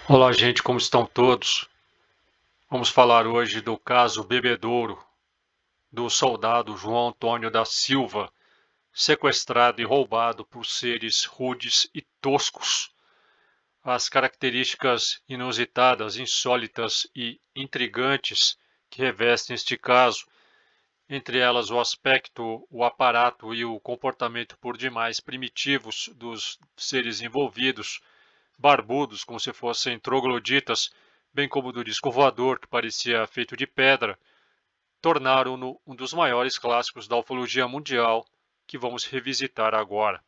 Olá, gente, como estão todos? Vamos falar hoje do caso Bebedouro, do soldado João Antônio da Silva, sequestrado e roubado por seres rudes e toscos. As características inusitadas, insólitas e intrigantes que revestem este caso, entre elas o aspecto, o aparato e o comportamento por demais primitivos dos seres envolvidos, barbudos, como se fossem trogloditas, bem como do disco voador, que parecia feito de pedra, tornaram-no um dos maiores clássicos da ufologia mundial, que vamos revisitar agora.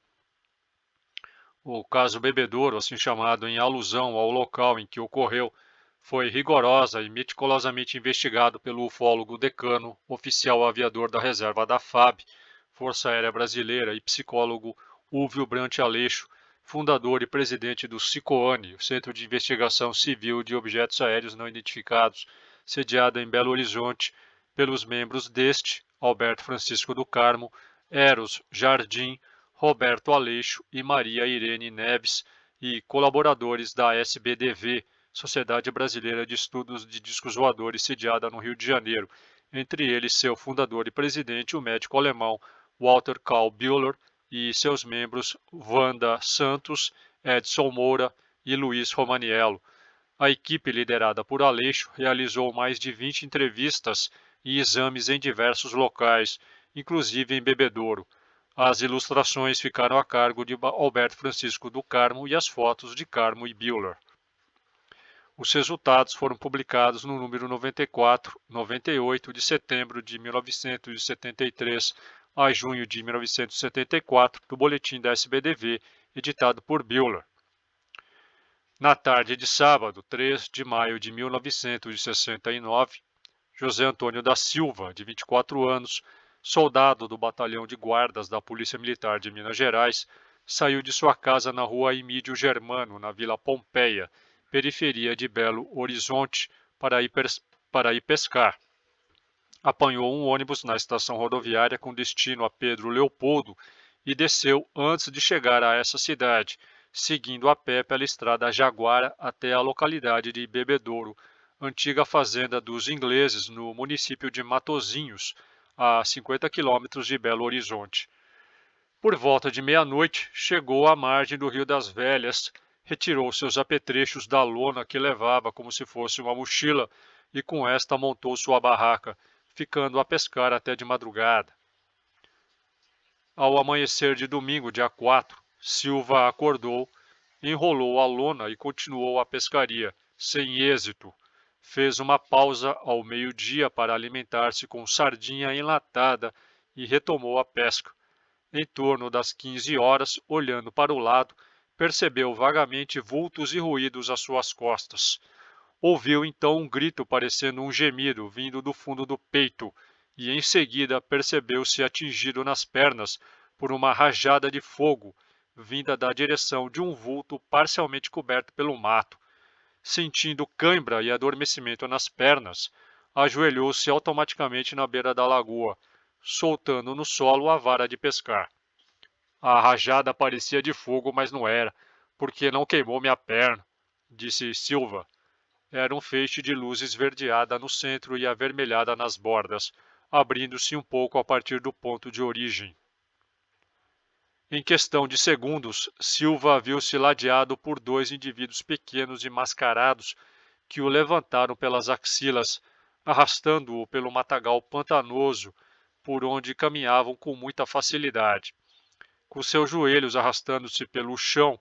O caso Bebedouro, assim chamado em alusão ao local em que ocorreu, foi rigorosa e meticulosamente investigado pelo ufólogo decano, oficial aviador da reserva da FAB, Força Aérea Brasileira, e psicólogo Úvio Brant Aleixo, fundador e presidente do CICOANE, o Centro de Investigação Civil de Objetos Aéreos Não Identificados, sediado em Belo Horizonte, pelos membros deste, Alberto Francisco do Carmo, Eros Jardim, Roberto Aleixo e Maria Irene Neves, e colaboradores da SBDV, Sociedade Brasileira de Estudos de Discos Voadores, sediada no Rio de Janeiro, entre eles seu fundador e presidente, o médico alemão Walter Karl Bühler, e seus membros Wanda Santos, Edson Moura e Luiz Romaniello. A equipe liderada por Aleixo realizou mais de 20 entrevistas e exames em diversos locais, inclusive em Bebedouro. As ilustrações ficaram a cargo de Alberto Francisco do Carmo e as fotos de Carmo e Bühler. Os resultados foram publicados no número 94, 98 de setembro de 1973 a junho de 1974 do Boletim da SBDV, editado por Bühler. Na tarde de sábado, 3 de maio de 1969, José Antônio da Silva, de 24 anos, soldado do Batalhão de Guardas da Polícia Militar de Minas Gerais, saiu de sua casa na rua Emídio Germano, na Vila Pompeia, periferia de Belo Horizonte, para ir pescar. Apanhou um ônibus na estação rodoviária com destino a Pedro Leopoldo e desceu antes de chegar a essa cidade, seguindo a pé pela estrada Jaguara até a localidade de Bebedouro, antiga fazenda dos ingleses no município de Matozinhos, a 50 quilômetros de Belo Horizonte. Por volta de meia-noite, chegou à margem do Rio das Velhas, retirou seus apetrechos da lona que levava como se fosse uma mochila e com esta montou sua barraca, ficando a pescar até de madrugada. Ao amanhecer de domingo, dia 4, Silva acordou, enrolou a lona e continuou a pescaria, sem êxito. Fez uma pausa ao meio-dia para alimentar-se com sardinha enlatada e retomou a pesca. Em torno das 15 horas, olhando para o lado, percebeu vagamente vultos e ruídos às suas costas. Ouviu então um grito parecendo um gemido vindo do fundo do peito, e em seguida percebeu-se atingido nas pernas por uma rajada de fogo, vinda da direção de um vulto parcialmente coberto pelo mato. Sentindo cãibra e adormecimento nas pernas, ajoelhou-se automaticamente na beira da lagoa, soltando no solo a vara de pescar. A rajada parecia de fogo, mas não era, porque não queimou minha perna, disse Silva. Era um feixe de luz esverdeada no centro e avermelhada nas bordas, abrindo-se um pouco a partir do ponto de origem. Em questão de segundos, Silva viu-se ladeado por dois indivíduos pequenos e mascarados que o levantaram pelas axilas, arrastando-o pelo matagal pantanoso por onde caminhavam com muita facilidade. Com seus joelhos arrastando-se pelo chão,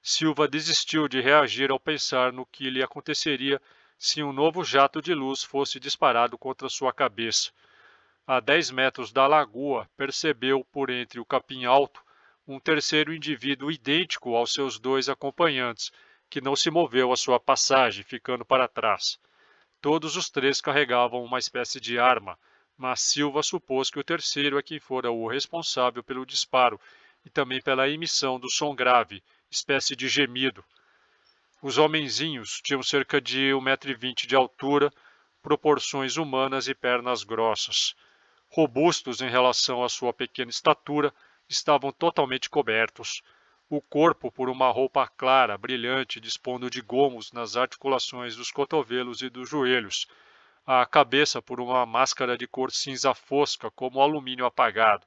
Silva desistiu de reagir ao pensar no que lhe aconteceria se um novo jato de luz fosse disparado contra sua cabeça. A 10 metros da lagoa, percebeu por entre o capim alto um terceiro indivíduo idêntico aos seus dois acompanhantes, que não se moveu à sua passagem, ficando para trás. Todos os três carregavam uma espécie de arma, mas Silva supôs que o terceiro é quem fora o responsável pelo disparo e também pela emissão do som grave, espécie de gemido. Os homenzinhos tinham cerca de 1,20 m de altura, proporções humanas e pernas grossas. Robustos em relação à sua pequena estatura, estavam totalmente cobertos. o corpo por uma roupa clara, brilhante, dispondo de gomos nas articulações dos cotovelos e dos joelhos, a cabeça por uma máscara de cor cinza fosca, como alumínio apagado.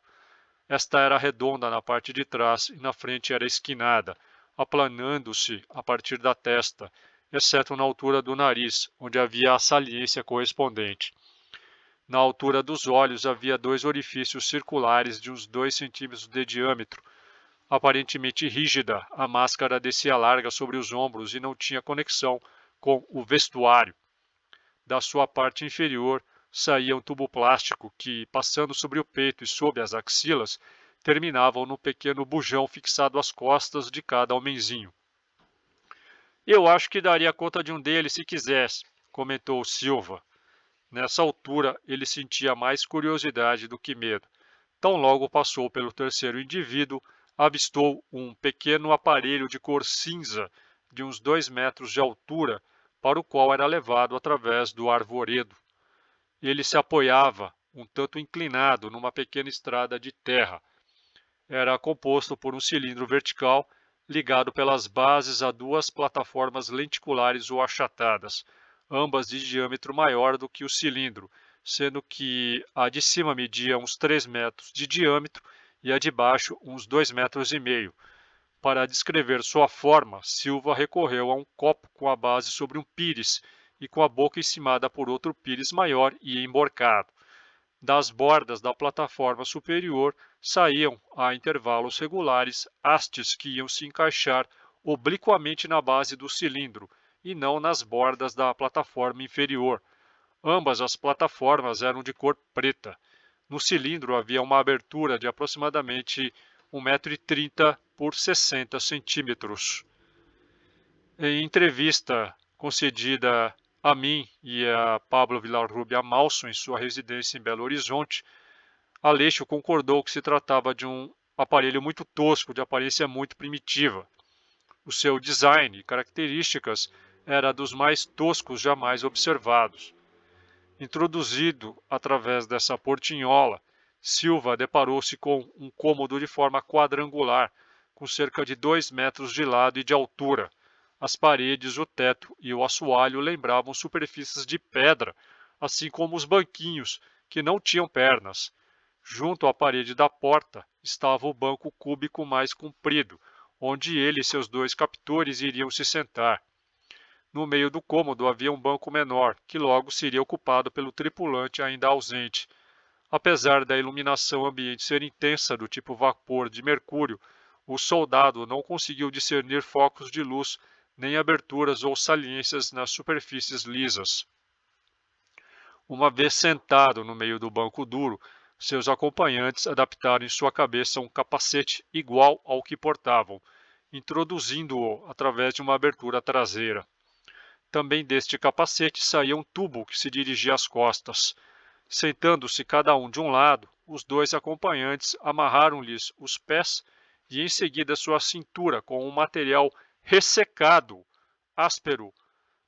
Esta era redonda na parte de trás e na frente era esquinada, aplanando-se a partir da testa, exceto na altura do nariz, onde havia a saliência correspondente. Na altura dos olhos havia dois orifícios circulares de uns 2 centímetros de diâmetro. Aparentemente rígida, a máscara descia larga sobre os ombros e não tinha conexão com o vestuário. Da sua parte inferior saía um tubo plástico que, passando sobre o peito e sob as axilas, terminavam no pequeno bujão fixado às costas de cada homenzinho. Eu acho que daria conta de um deles se quisesse, comentou Silva. Nessa altura, ele sentia mais curiosidade do que medo. Tão logo passou pelo terceiro indivíduo, avistou um pequeno aparelho de cor cinza de uns 2 metros de altura, para o qual era levado através do arvoredo. Ele se apoiava, um tanto inclinado, numa pequena estrada de terra. Era composto por um cilindro vertical, ligado pelas bases a 2 plataformas lenticulares ou achatadas, ambas de diâmetro maior do que o cilindro, sendo que a de cima media uns 3 metros de diâmetro e a de baixo uns 2,5 metros. Para descrever sua forma, Silva recorreu a um copo com a base sobre um pires e com a boca encimada por outro pires maior e emborcado. Das bordas da plataforma superior saíam, a intervalos regulares, hastes que iam se encaixar obliquamente na base do cilindro e não nas bordas da plataforma inferior. Ambas as plataformas eram de cor preta. No cilindro havia uma abertura de aproximadamente 1,30 m por 60 centímetros. Em entrevista concedida a mim e a Pablo Villarrubia Malson em sua residência em Belo Horizonte, Aleixo concordou que se tratava de um aparelho muito tosco, de aparência muito primitiva. O seu design e características era dos mais toscos jamais observados. Introduzido através dessa portinhola, Silva deparou-se com um cômodo de forma quadrangular, com cerca de 2 metros de lado e de altura. As paredes, o teto e o assoalho lembravam superfícies de pedra, assim como os banquinhos, que não tinham pernas. Junto à parede da porta estava o banco cúbico mais comprido, onde ele e seus 2 captores iriam se sentar. No meio do cômodo havia um banco menor, que logo seria ocupado pelo tripulante ainda ausente. Apesar da iluminação ambiente ser intensa do tipo vapor de mercúrio, o soldado não conseguiu discernir focos de luz, nem aberturas ou saliências nas superfícies lisas. Uma vez sentado no meio do banco duro, seus acompanhantes adaptaram em sua cabeça um capacete igual ao que portavam, introduzindo-o através de uma abertura traseira. Também deste capacete saía um tubo que se dirigia às costas. Sentando-se cada um de um lado, os 2 acompanhantes amarraram-lhes os pés e em seguida sua cintura com um material ressecado, áspero.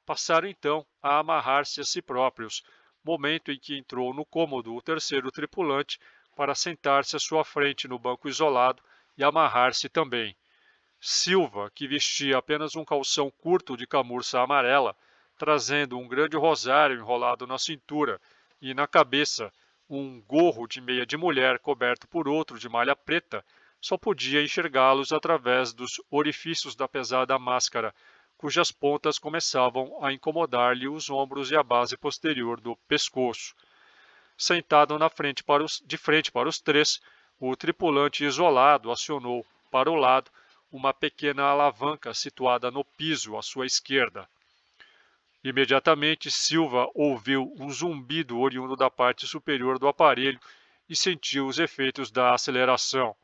Passaram então a amarrar-se a si próprios, momento em que entrou no cômodo o terceiro tripulante para sentar-se à sua frente no banco isolado e amarrar-se também. Silva, que vestia apenas um calção curto de camurça amarela, trazendo um grande rosário enrolado na cintura e na cabeça um gorro de meia de mulher coberto por outro de malha preta, só podia enxergá-los através dos orifícios da pesada máscara, cujas pontas começavam a incomodar-lhe os ombros e a base posterior do pescoço. Sentado de frente para os 3, o tripulante isolado acionou, para o lado, uma pequena alavanca situada no piso à sua esquerda. Imediatamente, Silva ouviu um zumbido oriundo da parte superior do aparelho e sentiu os efeitos da aceleração.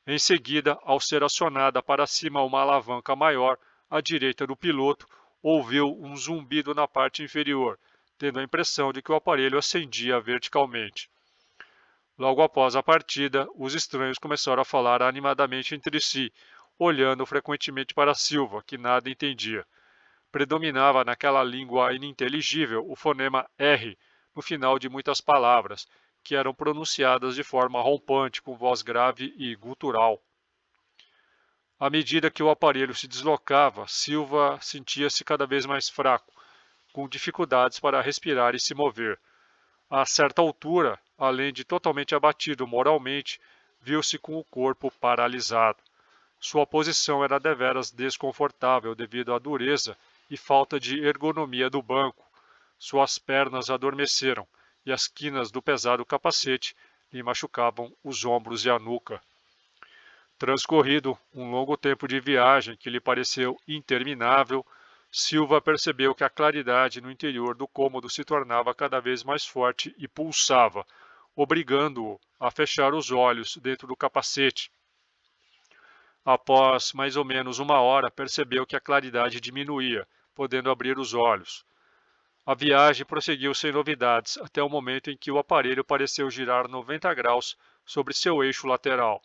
Em seguida, ao ser acionada para cima uma alavanca maior, à direita do piloto, ouviu um zumbido na parte inferior, tendo a impressão de que o aparelho ascendia verticalmente. Logo após a partida, os estranhos começaram a falar animadamente entre si, olhando frequentemente para Silva, que nada entendia. Predominava naquela língua ininteligível o fonema R no final de muitas palavras, que eram pronunciadas de forma rompante, com voz grave e gutural. À medida que o aparelho se deslocava, Silva sentia-se cada vez mais fraco, com dificuldades para respirar e se mover. A certa altura, além de totalmente abatido moralmente, viu-se com o corpo paralisado. Sua posição era deveras desconfortável devido à dureza e falta de ergonomia do banco. Suas pernas adormeceram e as quinas do pesado capacete lhe machucavam os ombros e a nuca. Transcorrido um longo tempo de viagem que lhe pareceu interminável, Silva percebeu que a claridade no interior do cômodo se tornava cada vez mais forte e pulsava, obrigando-o a fechar os olhos dentro do capacete. Após mais ou menos uma hora, percebeu que a claridade diminuía, podendo abrir os olhos. A viagem prosseguiu sem novidades, até o momento em que o aparelho pareceu girar 90 graus sobre seu eixo lateral.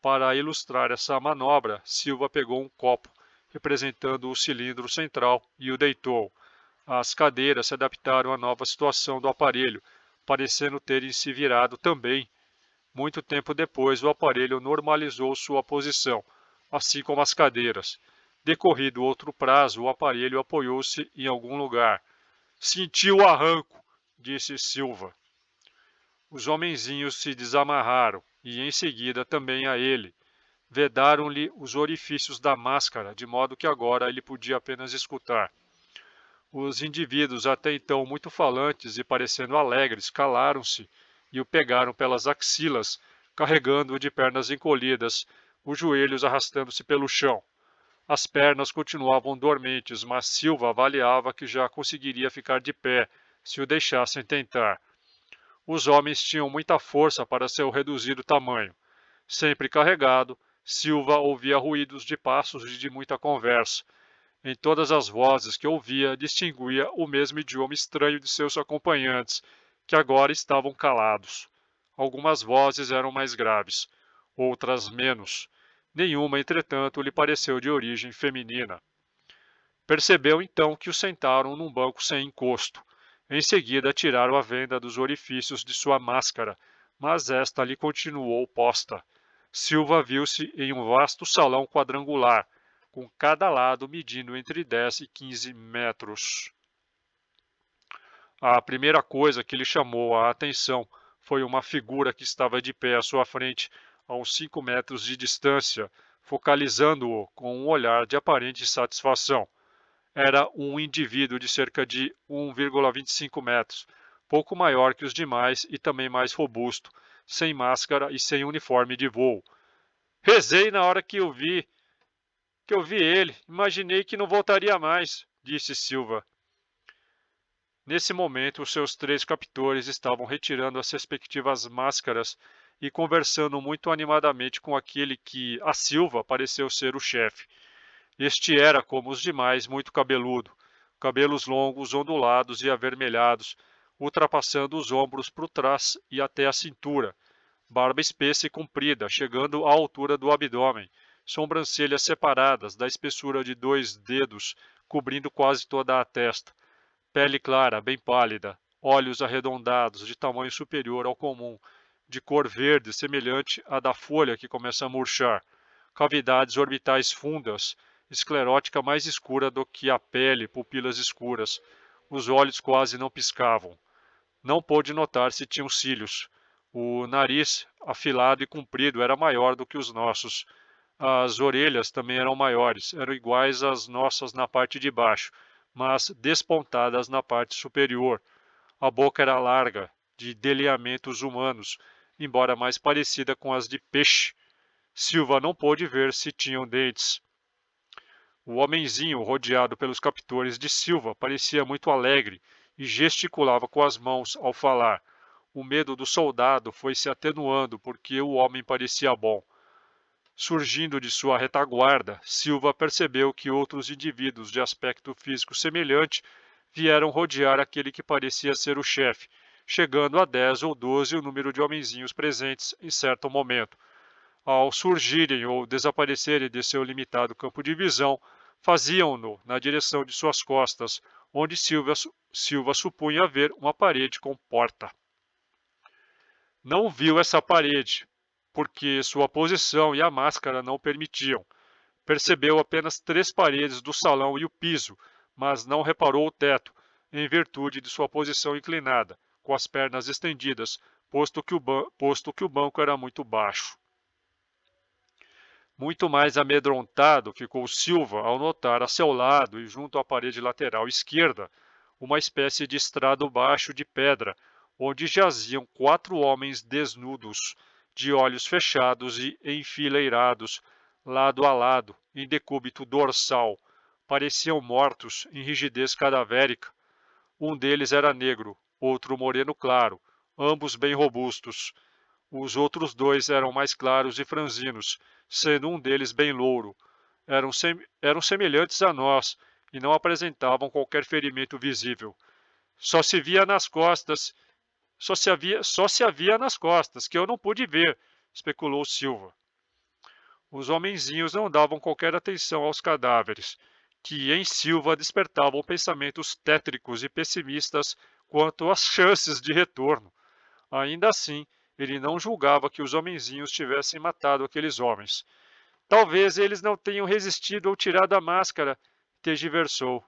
Para ilustrar essa manobra, Silva pegou um copo, representando o cilindro central, e o deitou. As cadeiras se adaptaram à nova situação do aparelho, parecendo terem se virado também. Muito tempo depois, o aparelho normalizou sua posição, assim como as cadeiras. Decorrido outro prazo, o aparelho apoiou-se em algum lugar. Sentiu o arranco, disse Silva. Os homenzinhos se desamarraram, e em seguida também a ele. Vedaram-lhe os orifícios da máscara, de modo que agora ele podia apenas escutar. Os indivíduos, até então muito falantes e parecendo alegres, calaram-se e o pegaram pelas axilas, carregando-o de pernas encolhidas, os joelhos arrastando-se pelo chão. As pernas continuavam dormentes, mas Silva avaliava que já conseguiria ficar de pé, se o deixassem tentar. Os homens tinham muita força para seu reduzido tamanho. Sempre carregado, Silva ouvia ruídos de passos e de muita conversa. Em todas as vozes que ouvia, distinguia o mesmo idioma estranho de seus acompanhantes, que agora estavam calados. Algumas vozes eram mais graves, outras menos. Nenhuma, entretanto, lhe pareceu de origem feminina. Percebeu então que o sentaram num banco sem encosto. Em seguida, tiraram a venda dos orifícios de sua máscara, mas esta lhe continuou posta. Silva viu-se em um vasto salão quadrangular, com cada lado medindo entre 10 e 15 metros. A primeira coisa que lhe chamou a atenção foi uma figura que estava de pé à sua frente, a uns 5 metros de distância, focalizando-o com um olhar de aparente satisfação. Era um indivíduo de cerca de 1,25 metros, pouco maior que os demais e também mais robusto, sem máscara e sem uniforme de voo. Rezei na hora que eu vi ele, imaginei que não voltaria mais, disse Silva. Nesse momento, os seus 3 captores estavam retirando as respectivas máscaras e conversando muito animadamente com aquele que, a Silva, pareceu ser o chefe. Este era, como os demais, muito cabeludo, cabelos longos, ondulados e avermelhados, ultrapassando os ombros por trás e até a cintura, barba espessa e comprida, chegando à altura do abdômen, sobrancelhas separadas, da espessura de 2 dedos, cobrindo quase toda a testa, pele clara, bem pálida, olhos arredondados, de tamanho superior ao comum, de cor verde, semelhante à da folha que começa a murchar, cavidades orbitais fundas, esclerótica mais escura do que a pele, pupilas escuras. Os olhos quase não piscavam. Não pôde notar se tinham cílios. O nariz, afilado e comprido, era maior do que os nossos. As orelhas também eram maiores, eram iguais às nossas na parte de baixo, mas despontadas na parte superior. A boca era larga, de delineamentos humanos, embora mais parecida com as de peixe. Silva não pôde ver se tinham dentes. O homenzinho, rodeado pelos captores de Silva, parecia muito alegre e gesticulava com as mãos ao falar. O medo do soldado foi se atenuando porque o homem parecia bom. Surgindo de sua retaguarda, Silva percebeu que outros indivíduos de aspecto físico semelhante vieram rodear aquele que parecia ser o chefe, chegando a 10 ou 12 o número de homenzinhos presentes em certo momento. Ao surgirem ou desaparecerem de seu limitado campo de visão, faziam-no na direção de suas costas, onde Silva supunha ver uma parede com porta. Não viu essa parede, porque sua posição e a máscara não permitiam. Percebeu apenas 3 paredes do salão e o piso, mas não reparou o teto, em virtude de sua posição inclinada, com as pernas estendidas, posto que o banco era muito baixo. Muito mais amedrontado ficou Silva ao notar a seu lado e junto à parede lateral esquerda uma espécie de estrado baixo de pedra, onde jaziam 4 homens desnudos, de olhos fechados e enfileirados, lado a lado, em decúbito dorsal. Pareciam mortos em rigidez cadavérica. Um deles era negro, outro moreno claro, ambos bem robustos. Os outros 2 eram mais claros e franzinos, sendo um deles bem louro. Eram semelhantes a nós e não apresentavam qualquer ferimento visível. Só se via nas costas, só se havia nas costas, que eu não pude ver, especulou Silva. Os homenzinhos não davam qualquer atenção aos cadáveres, que em Silva despertavam pensamentos tétricos e pessimistas quanto às chances de retorno. Ainda assim, ele não julgava que os homenzinhos tivessem matado aqueles homens. Talvez eles não tenham resistido ao tirar da máscara, tergiversou.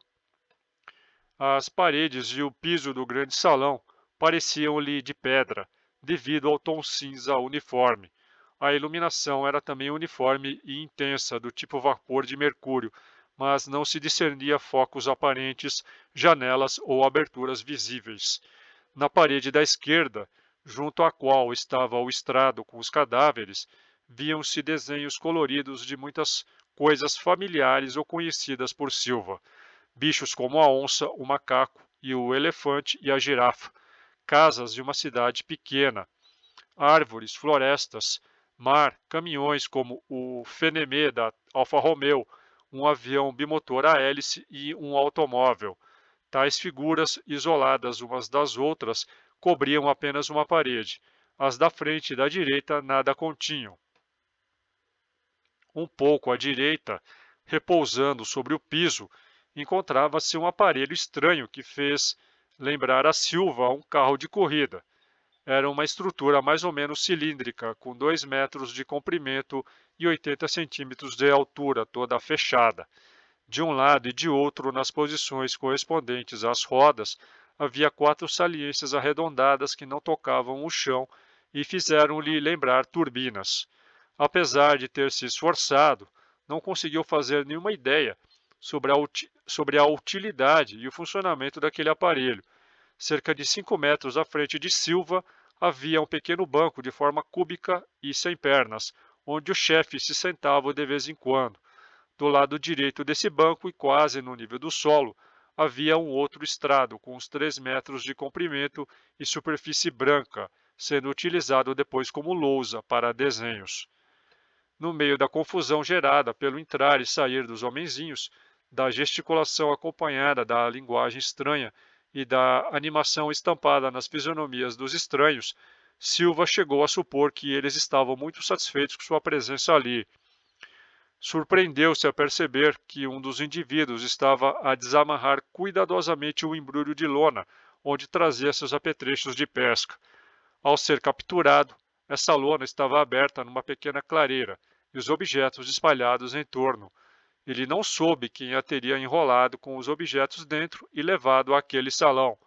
As paredes e o piso do grande salão pareciam-lhe de pedra, devido ao tom cinza uniforme. A iluminação era também uniforme e intensa, do tipo vapor de mercúrio, mas não se discernia focos aparentes, janelas ou aberturas visíveis. Na parede da esquerda, junto à qual estava o estrado com os cadáveres, viam-se desenhos coloridos de muitas coisas familiares ou conhecidas por Silva. Bichos como a onça, o macaco e o elefante e a girafa, casas de uma cidade pequena, árvores, florestas, mar, caminhões como o Fenemé da Alfa Romeo, um avião bimotor a hélice e um automóvel. Tais figuras, isoladas umas das outras, cobriam apenas uma parede. As da frente e da direita nada continham. Um pouco à direita, repousando sobre o piso, encontrava-se um aparelho estranho que fez lembrar a Silva um carro de corrida. Era uma estrutura mais ou menos cilíndrica, com 2 metros de comprimento e 80 centímetros de altura, toda fechada. De um lado e de outro, nas posições correspondentes às rodas, havia 4 saliências arredondadas que não tocavam o chão e fizeram-lhe lembrar turbinas. Apesar de ter se esforçado, não conseguiu fazer nenhuma ideia sobre a utilidade e o funcionamento daquele aparelho. Cerca de 5 metros à frente de Silva, havia um pequeno banco de forma cúbica e sem pernas, onde o chefe se sentava de vez em quando. Do lado direito desse banco e quase no nível do solo, havia um outro estrado com uns 3 metros de comprimento e superfície branca, sendo utilizado depois como lousa para desenhos. No meio da confusão gerada pelo entrar e sair dos homenzinhos, da gesticulação acompanhada da linguagem estranha e da animação estampada nas fisionomias dos estranhos, Silva chegou a supor que eles estavam muito satisfeitos com sua presença ali. Surpreendeu-se a perceber que um dos indivíduos estava a desamarrar cuidadosamente o embrulho de lona, onde trazia seus apetrechos de pesca. Ao ser capturado, essa lona estava aberta numa pequena clareira, e os objetos espalhados em torno. Ele não soube quem a teria enrolado com os objetos dentro e levado àquele salão.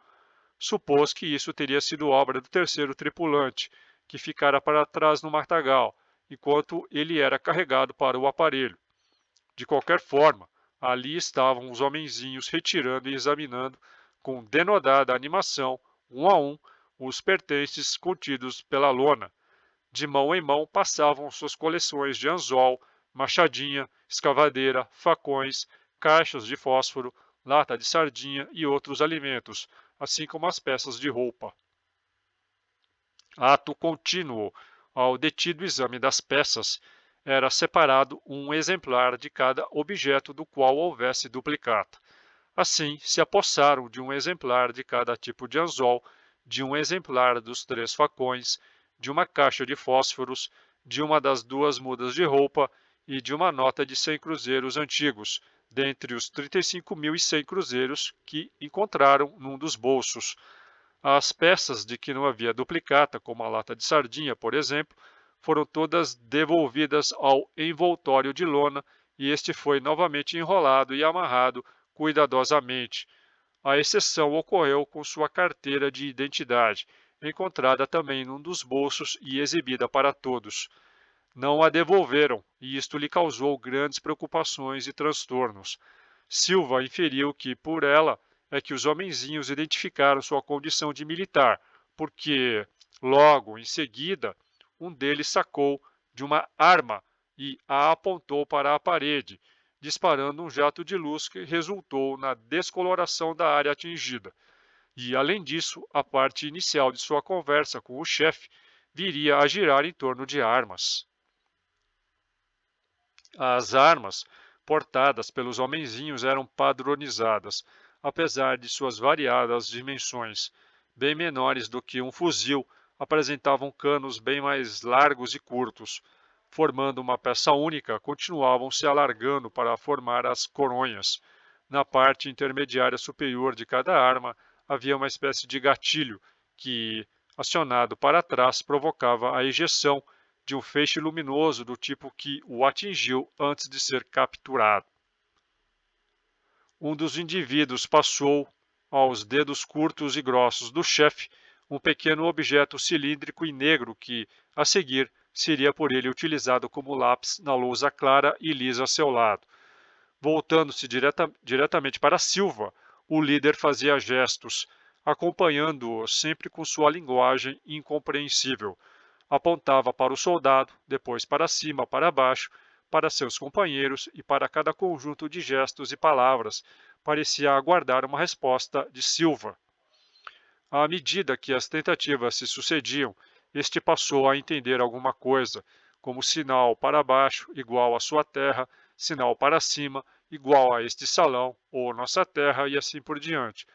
Supôs que isso teria sido obra do terceiro tripulante, que ficara para trás no matagal, enquanto ele era carregado para o aparelho. De qualquer forma, ali estavam os homenzinhos retirando e examinando, com denodada animação, um a um, os pertences contidos pela lona. De mão em mão passavam suas coleções de anzol, machadinha, escavadeira, facões, caixas de fósforo, lata de sardinha e outros alimentos, assim como as peças de roupa. Ato contínuo, ao detido exame das peças, era separado um exemplar de cada objeto do qual houvesse duplicata. Assim, se apossaram de um exemplar de cada tipo de anzol, de um exemplar dos 3 facões, de uma caixa de fósforos, de uma das 2 mudas de roupa e de uma nota de 100 cruzeiros antigos, dentre os 35.100 cruzeiros que encontraram num dos bolsos. As peças de que não havia duplicata, como a lata de sardinha, por exemplo, foram todas devolvidas ao envoltório de lona e este foi novamente enrolado e amarrado cuidadosamente. A exceção ocorreu com sua carteira de identidade, encontrada também num dos bolsos e exibida para todos. Não a devolveram, e isto lhe causou grandes preocupações e transtornos. Silva inferiu que, por ela, é que os homenzinhos identificaram sua condição de militar, porque, logo em seguida, um deles sacou de uma arma e a apontou para a parede, disparando um jato de luz que resultou na descoloração da área atingida. E, além disso, a parte inicial de sua conversa com o chefe viria a girar em torno de armas. As armas portadas pelos homenzinhos eram padronizadas, apesar de suas variadas dimensões, bem menores do que um fuzil, apresentavam canos bem mais largos e curtos. Formando uma peça única, continuavam se alargando para formar as coronhas. Na parte intermediária superior de cada arma havia uma espécie de gatilho que, acionado para trás, provocava a ejeção de um feixe luminoso do tipo que o atingiu antes de ser capturado. Um dos indivíduos passou aos dedos curtos e grossos do chefe um pequeno objeto cilíndrico e negro que, a seguir, seria por ele utilizado como lápis na lousa clara e lisa a seu lado. Voltando-se diretamente para Silva, o líder fazia gestos, acompanhando-o sempre com sua linguagem incompreensível. Apontava para o soldado, depois para cima, para baixo, para seus companheiros e para cada conjunto de gestos e palavras. Parecia aguardar uma resposta de Silva. À medida que as tentativas se sucediam, este passou a entender alguma coisa, como sinal para baixo igual à sua terra, sinal para cima igual a este salão ou nossa terra e assim por diante.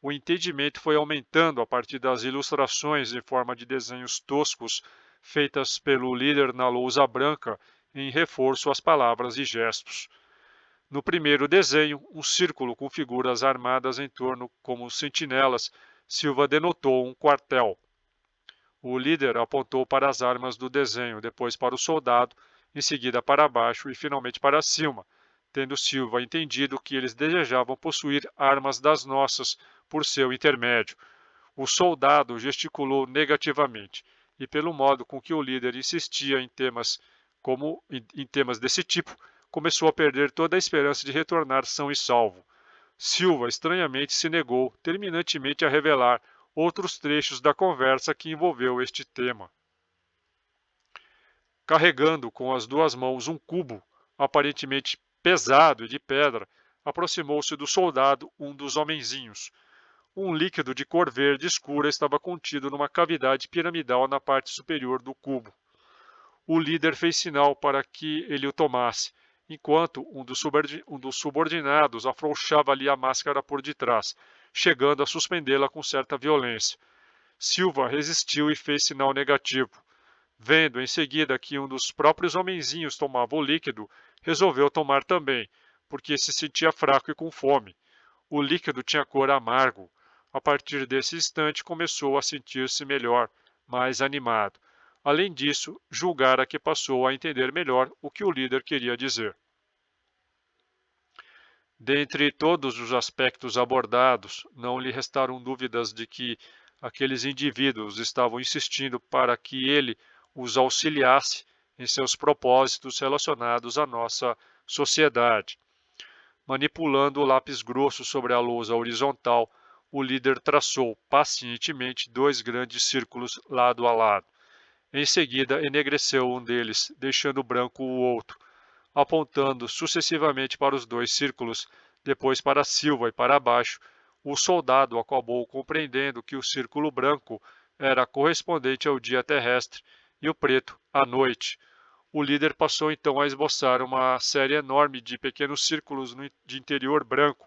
O entendimento foi aumentando a partir das ilustrações em forma de desenhos toscos feitas pelo líder na lousa branca em reforço às palavras e gestos. No primeiro desenho, um círculo com figuras armadas em torno como sentinelas, Silva denotou um quartel. O líder apontou para as armas do desenho, depois para o soldado, em seguida para baixo e finalmente para cima, tendo Silva entendido que eles desejavam possuir armas das nossas por seu intermédio. O soldado gesticulou negativamente, e pelo modo com que o líder insistia em temas desse tipo, começou a perder toda a esperança de retornar são e salvo. Silva estranhamente se negou terminantemente a revelar outros trechos da conversa que envolveu este tema. Carregando com as duas mãos um cubo, aparentemente pesado e de pedra, aproximou-se do soldado um dos homenzinhos. Um líquido de cor verde escura estava contido numa cavidade piramidal na parte superior do cubo. O líder fez sinal para que ele o tomasse, enquanto um dos subordinados afrouxava-lhe a máscara por detrás, chegando a suspendê-la com certa violência. Silva resistiu e fez sinal negativo. Vendo em seguida que um dos próprios homenzinhos tomava o líquido, resolveu tomar também, porque se sentia fraco e com fome. O líquido tinha cor amargo. A partir desse instante começou a sentir-se melhor, mais animado. Além disso, julgara que passou a entender melhor o que o líder queria dizer. Dentre todos os aspectos abordados, não lhe restaram dúvidas de que aqueles indivíduos estavam insistindo para que ele os auxiliasse em seus propósitos relacionados à nossa sociedade. Manipulando o lápis grosso sobre a lousa horizontal, o líder traçou pacientemente dois grandes círculos lado a lado. Em seguida, enegreceu um deles, deixando branco o outro, apontando sucessivamente para os dois círculos, depois para Silva e para baixo. O soldado acabou compreendendo que o círculo branco era correspondente ao dia terrestre e o preto à noite. O líder passou então a esboçar uma série enorme de pequenos círculos de interior branco,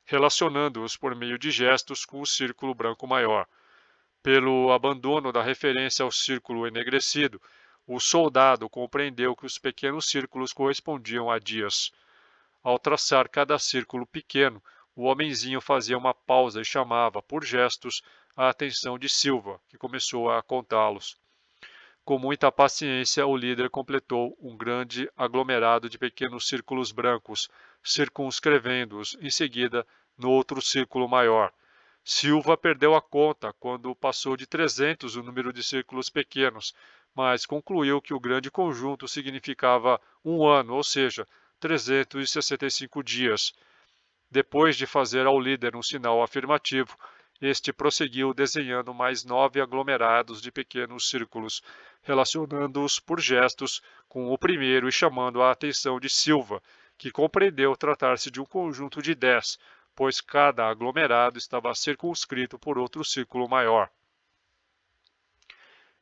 relacionando-os por meio de gestos com o círculo branco maior. Pelo abandono da referência ao círculo enegrecido, o soldado compreendeu que os pequenos círculos correspondiam a dias. Ao traçar cada círculo pequeno, o homenzinho fazia uma pausa e chamava, por gestos, a atenção de Silva, que começou a contá-los. Com muita paciência, o líder completou um grande aglomerado de pequenos círculos brancos, circunscrevendo-os em seguida no outro círculo maior. Silva perdeu a conta quando passou de 300 o número de círculos pequenos, mas concluiu que o grande conjunto significava um ano, ou seja, 365 dias. Depois de fazer ao líder um sinal afirmativo, este prosseguiu desenhando mais 9 aglomerados de pequenos círculos, relacionando-os por gestos com o primeiro e chamando a atenção de Silva, que compreendeu tratar-se de um conjunto de 10, pois cada aglomerado estava circunscrito por outro círculo maior.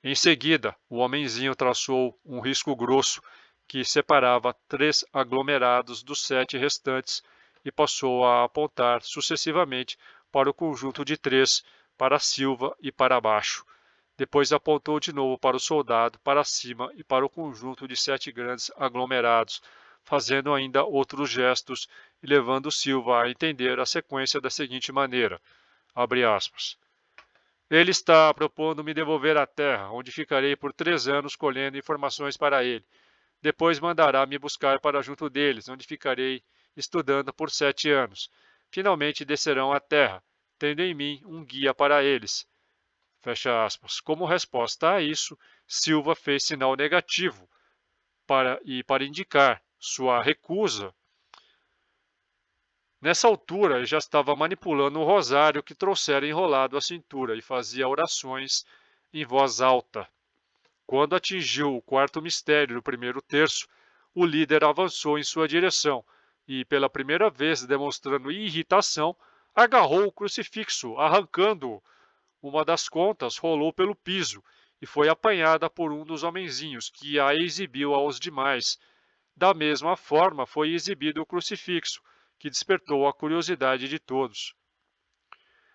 Em seguida, o homenzinho traçou um risco grosso que separava 3 aglomerados dos 7 restantes e passou a apontar sucessivamente para o conjunto de 3, para Silva e para baixo. Depois apontou de novo para o soldado, para cima e para o conjunto de 7 grandes aglomerados, fazendo ainda outros gestos e levando Silva a entender a sequência da seguinte maneira, abre aspas. Ele está propondo me devolver a terra, onde ficarei por 3 anos colhendo informações para ele. Depois mandará me buscar para junto deles, onde ficarei estudando por 7 anos. Finalmente descerão à terra, tendo em mim um guia para eles. Fecha aspas. Como resposta a isso, Silva fez sinal negativo para indicar sua recusa. Nessa altura, ele já estava manipulando o rosário que trouxera enrolado à cintura e fazia orações em voz alta. Quando atingiu o quarto mistério do primeiro terço, o líder avançou em sua direção e, pela primeira vez demonstrando irritação, agarrou o crucifixo, arrancando-o. Uma das contas rolou pelo piso e foi apanhada por um dos homenzinhos, que a exibiu aos demais. Da mesma forma, foi exibido o crucifixo, que despertou a curiosidade de todos.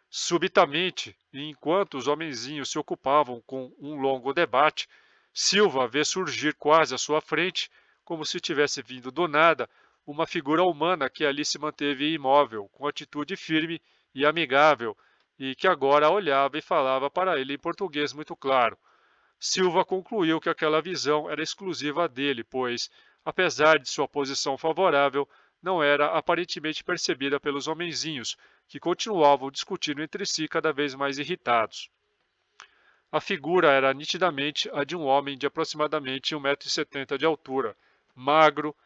Subitamente, e enquanto os homenzinhos se ocupavam com um longo debate, Silva vê surgir quase à sua frente, como se tivesse vindo do nada, uma figura humana que ali se manteve imóvel, com atitude firme e amigável, e que agora olhava e falava para ele em português muito claro. Silva concluiu que aquela visão era exclusiva dele, pois, apesar de sua posição favorável, não era aparentemente percebida pelos homenzinhos, que continuavam discutindo entre si cada vez mais irritados. A figura era nitidamente a de um homem de aproximadamente 1,70 m de altura, magro,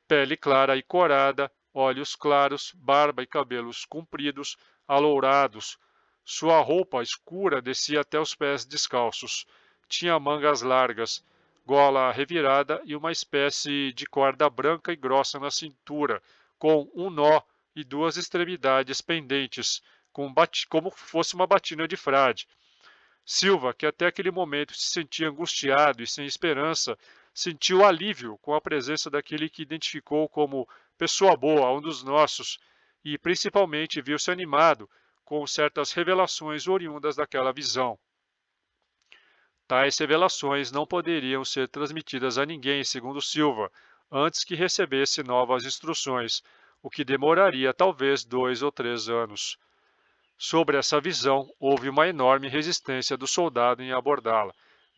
pele clara e corada, olhos claros, barba e cabelos compridos, alourados. Sua roupa escura descia até os pés descalços. Tinha mangas largas, gola revirada e uma espécie de corda branca e grossa na cintura, com um nó e 2 extremidades pendentes, como fosse uma batina de frade. Silva, que até aquele momento se sentia angustiado e sem esperança, sentiu alívio com a presença daquele que identificou como pessoa boa, um dos nossos, e principalmente viu-se animado com certas revelações oriundas daquela visão. Tais revelações não poderiam ser transmitidas a ninguém, segundo Silva, antes que recebesse novas instruções, o que demoraria talvez 2 ou 3 anos. Sobre essa visão, houve uma enorme resistência do soldado em abordá-la,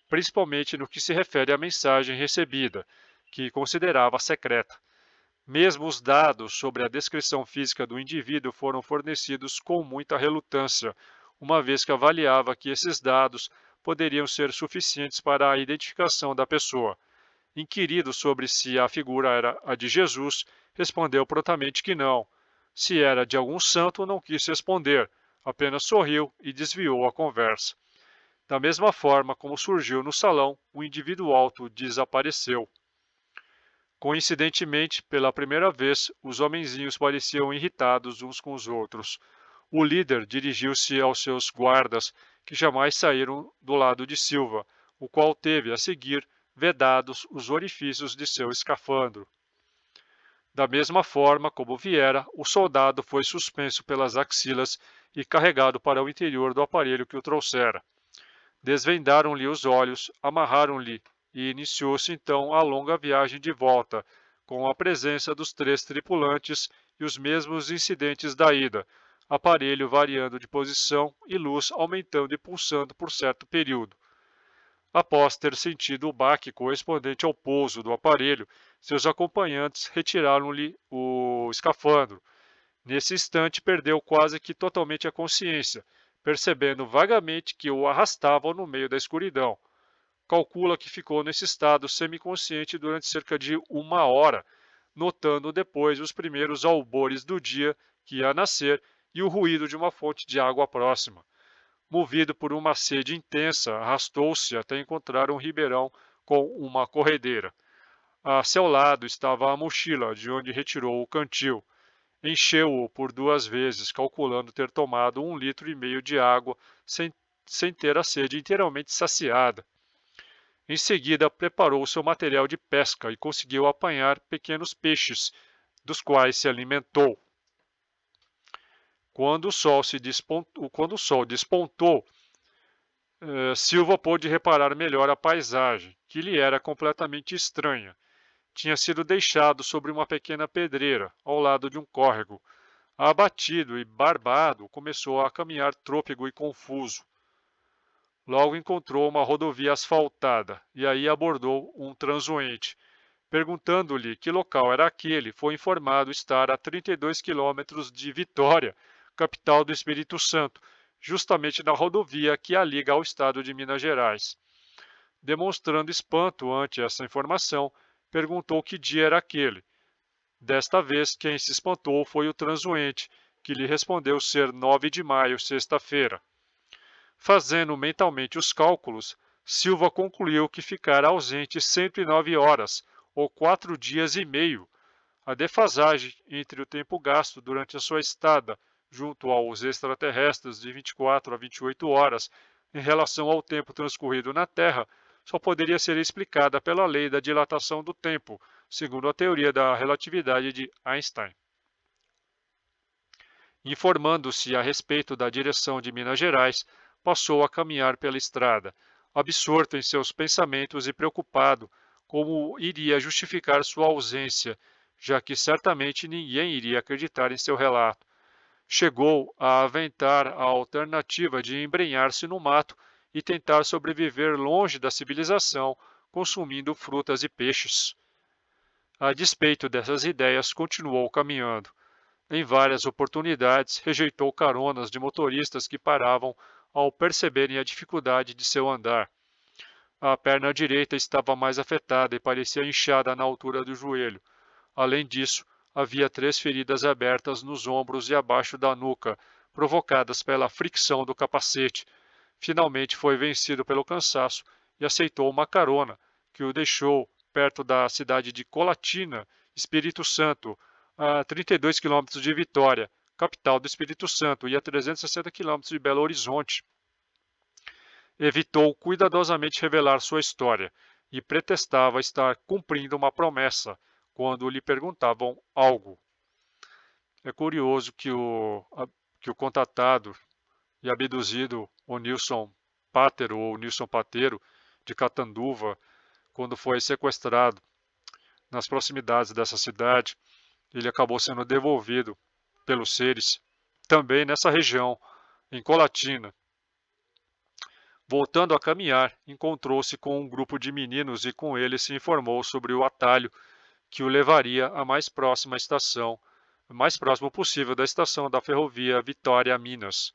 principalmente no que se refere à mensagem recebida, que considerava secreta. Mesmo os dados sobre a descrição física do indivíduo foram fornecidos com muita relutância, uma vez que avaliava que esses dados poderiam ser suficientes para a identificação da pessoa. Inquirido sobre se a figura era a de Jesus, respondeu prontamente que não. Se era de algum santo, não quis responder, apenas sorriu e desviou a conversa. Da mesma forma como surgiu no salão, o indivíduo alto desapareceu. Coincidentemente, pela primeira vez, os homenzinhos pareciam irritados uns com os outros. O líder dirigiu-se aos seus guardas, que jamais saíram do lado de Silva, o qual teve, a seguir, vedados os orifícios de seu escafandro. Da mesma forma como viera, o soldado foi suspenso pelas axilas e carregado para o interior do aparelho que o trouxera. Desvendaram-lhe os olhos, amarraram-lhe e iniciou-se então a longa viagem de volta, com a presença dos 3 tripulantes e os mesmos incidentes da ida, aparelho variando de posição e luz aumentando e pulsando por certo período. Após ter sentido o baque correspondente ao pouso do aparelho, seus acompanhantes retiraram-lhe o escafandro. Nesse instante, perdeu quase que totalmente a consciência, percebendo vagamente que o arrastavam no meio da escuridão. Calcula que ficou nesse estado semiconsciente durante cerca de 1 hora, notando depois os primeiros albores do dia que ia nascer e o ruído de uma fonte de água próxima. Movido por uma sede intensa, arrastou-se até encontrar um ribeirão com uma corredeira. A seu lado estava a mochila, de onde retirou o cantil. Encheu-o por 2 vezes, calculando ter tomado 1,5 litros de água sem ter a sede inteiramente saciada. Em seguida, preparou seu material de pesca e conseguiu apanhar pequenos peixes, dos quais se alimentou. Quando o sol despontou, Silva pôde reparar melhor a paisagem, que lhe era completamente estranha. Tinha sido deixado sobre uma pequena pedreira, ao lado de um córrego. Abatido e barbado, começou a caminhar trôpego e confuso. Logo encontrou uma rodovia asfaltada e aí abordou um transeunte. Perguntando-lhe que local era aquele, foi informado estar a 32 quilômetros de Vitória, capital do Espírito Santo, justamente na rodovia que a liga ao estado de Minas Gerais. Demonstrando espanto ante essa informação, perguntou que dia era aquele. Desta vez, quem se espantou foi o transeunte, que lhe respondeu ser 9 de maio, sexta-feira. Fazendo mentalmente os cálculos, Silva concluiu que ficara ausente 109 horas, ou 4 dias e meio. A defasagem entre o tempo gasto durante a sua estada junto aos extraterrestres de 24 a 28 horas em relação ao tempo transcorrido na Terra só poderia ser explicada pela lei da dilatação do tempo, segundo a teoria da relatividade de Einstein. Informando-se a respeito da direção de Minas Gerais, passou a caminhar pela estrada, absorto em seus pensamentos e preocupado como iria justificar sua ausência, já que certamente ninguém iria acreditar em seu relato. Chegou a aventar a alternativa de embrenhar-se no mato e tentar sobreviver longe da civilização, consumindo frutas e peixes. A despeito dessas ideias, continuou caminhando. Em várias oportunidades, rejeitou caronas de motoristas que paravam ao perceberem a dificuldade de seu andar. A perna direita estava mais afetada e parecia inchada na altura do joelho. Além disso, havia 3 feridas abertas nos ombros e abaixo da nuca, provocadas pela fricção do capacete. Finalmente foi vencido pelo cansaço e aceitou uma carona, que o deixou perto da cidade de Colatina, Espírito Santo, a 32 quilômetros de Vitória, capital do Espírito Santo, e a 360 quilômetros de Belo Horizonte. Evitou cuidadosamente revelar sua história e pretextava estar cumprindo uma promessa quando lhe perguntavam algo. É curioso que o contatado e abduzido, o Nilson Pátero, ou Nilson Pateiro, de Catanduva, quando foi sequestrado nas proximidades dessa cidade, ele acabou sendo devolvido pelos seres, também nessa região, em Colatina. Voltando a caminhar, encontrou-se com um grupo de meninos e com eles se informou sobre o atalho que o levaria à mais próxima estação, o mais próximo possível da estação da ferrovia Vitória-Minas.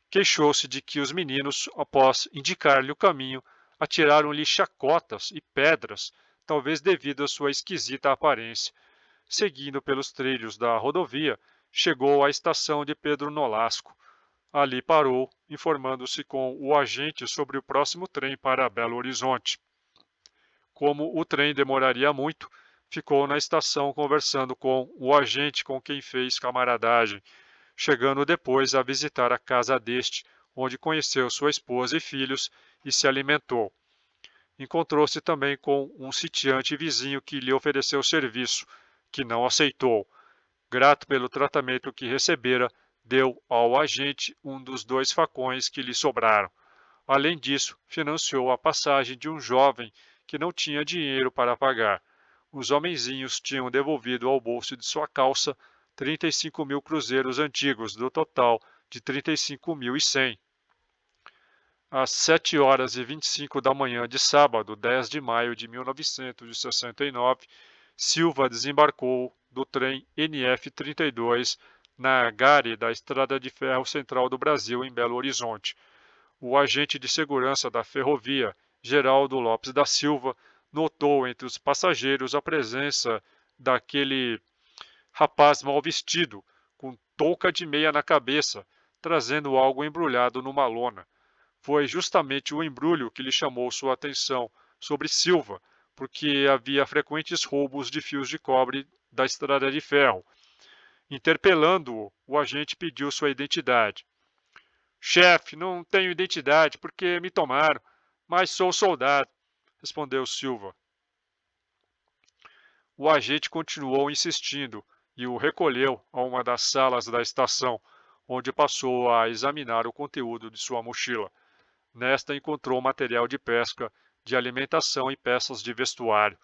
Queixou-se de que os meninos, após indicar-lhe o caminho, atiraram-lhe chacotas e pedras, talvez devido à sua esquisita aparência. Seguindo pelos trilhos da rodovia, chegou à estação de Pedro Nolasco. Ali parou, informando-se com o agente sobre o próximo trem para Belo Horizonte. Como o trem demoraria muito, ficou na estação conversando com o agente com quem fez camaradagem, chegando depois a visitar a casa deste, onde conheceu sua esposa e filhos e se alimentou. Encontrou-se também com um sitiante vizinho que lhe ofereceu serviço, que não aceitou. Grato pelo tratamento que recebera, deu ao agente um dos 2 facões que lhe sobraram. Além disso, financiou a passagem de um jovem que não tinha dinheiro para pagar. Os homenzinhos tinham devolvido ao bolso de sua calça 35 mil cruzeiros antigos, do total de 35.100. Às 7h25 da manhã de sábado, 10 de maio de 1969, Silva desembarcou do trem NF-32 na gare da Estrada de Ferro Central do Brasil, em Belo Horizonte. O agente de segurança da ferrovia, Geraldo Lopes da Silva, notou entre os passageiros a presença daquele rapaz mal vestido, com touca de meia na cabeça, trazendo algo embrulhado numa lona. Foi justamente o embrulho que lhe chamou sua atenção sobre Silva, porque havia frequentes roubos de fios de cobre da estrada de ferro. Interpelando-o, o agente pediu sua identidade. Chefe, não tenho identidade porque me tomaram, mas sou soldado, respondeu Silva. O agente continuou insistindo e o recolheu a uma das salas da estação, onde passou a examinar o conteúdo de sua mochila. Nesta encontrou material de pesca, de alimentação e peças de vestuário.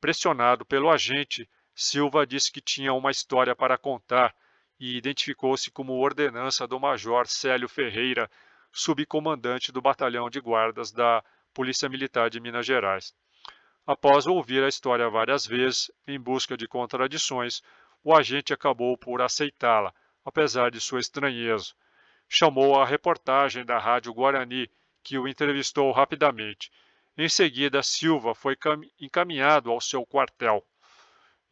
Pressionado pelo agente, Silva disse que tinha uma história para contar e identificou-se como ordenança do Major Célio Ferreira, subcomandante do Batalhão de Guardas da Polícia Militar de Minas Gerais. Após ouvir a história várias vezes, em busca de contradições, o agente acabou por aceitá-la, apesar de sua estranheza. Chamou a reportagem da Rádio Guarani, que o entrevistou rapidamente. Em seguida, Silva foi encaminhado ao seu quartel.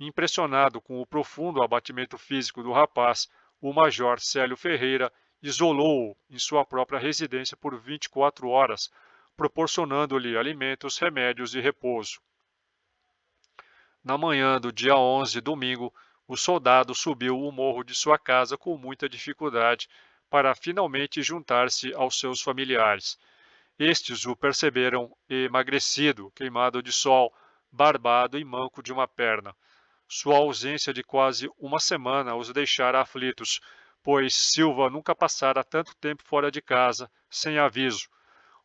Impressionado com o profundo abatimento físico do rapaz, o major Célio Ferreira isolou-o em sua própria residência por 24 horas, proporcionando-lhe alimentos, remédios e repouso. Na manhã do dia 11, domingo, o soldado subiu o morro de sua casa com muita dificuldade para finalmente juntar-se aos seus familiares. Estes o perceberam emagrecido, queimado de sol, barbado e manco de uma perna. Sua ausência de quase uma semana os deixara aflitos, pois Silva nunca passara tanto tempo fora de casa, sem aviso.